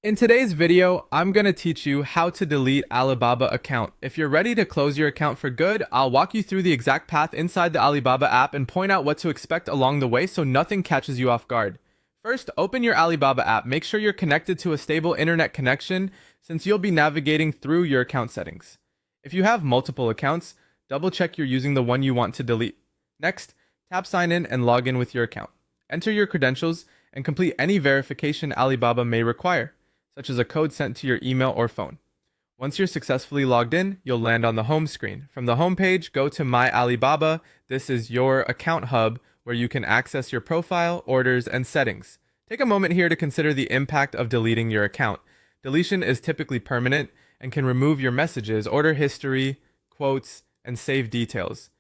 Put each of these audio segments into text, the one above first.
In today's video, I'm going to teach you how to delete Alibaba account. If you're ready to close your account for good, I'll walk you through the exact path inside the Alibaba app and point out what to expect along the way so nothing catches you off guard. First, open your Alibaba app. Make sure you're connected to a stable internet connection since you'll be navigating through your account settings. If you have multiple accounts, double check you're using the one you want to delete. Next, tap sign in and log in with your account. Enter your credentials and complete any verification Alibaba may require, such as a code sent to your email or phone. Once you're successfully logged in, you'll land on the home screen. From the home page, go to My Alibaba. This is your account hub where you can access your profile, orders, and settings. Take a moment here to consider the impact of deleting your account. Deletion is typically permanent and can remove your messages, order history, quotes, and save details.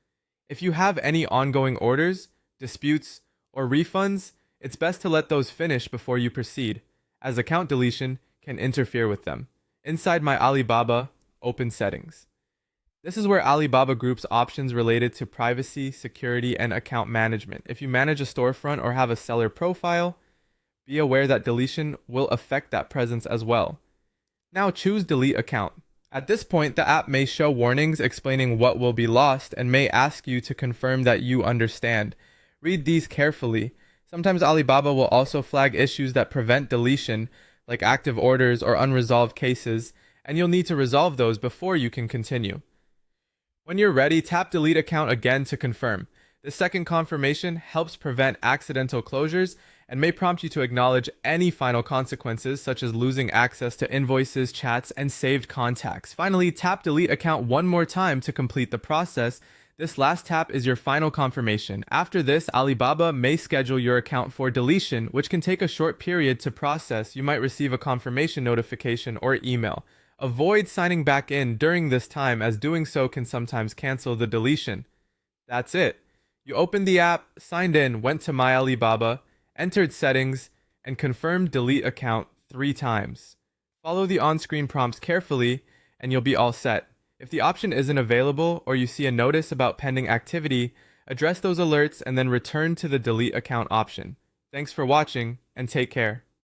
If you have any ongoing orders, disputes, or refunds, it's best to let those finish before you proceed, as account deletion can interfere with them. Inside My Alibaba, open settings. This is where Alibaba groups options related to privacy, security, and account management. If you manage a storefront or have a seller profile, be aware that deletion will affect that presence as well. Now choose Delete Account. At this point, the app may show warnings explaining what will be lost and may ask you to confirm that you understand. Read these carefully. Sometimes Alibaba will also flag issues that prevent deletion, like active orders or unresolved cases, and you'll need to resolve those before you can continue. When you're ready, tap Delete Account again to confirm. This second confirmation helps prevent accidental closures and may prompt you to acknowledge any final consequences, such as losing access to invoices, chats, and saved contacts. Finally, tap Delete Account one more time to complete the process. This last tap is your final confirmation. After this, Alibaba may schedule your account for deletion, which can take a short period to process. You might receive a confirmation notification or email. Avoid signing back in during this time, as doing so can sometimes cancel the deletion. That's it. You opened the app, signed in, went to My Alibaba, entered settings, and confirmed delete account 3 times. Follow the on-screen prompts carefully, and you'll be all set. If the option isn't available or you see a notice about pending activity, address those alerts and then return to the delete account option. Thanks for watching, and take care.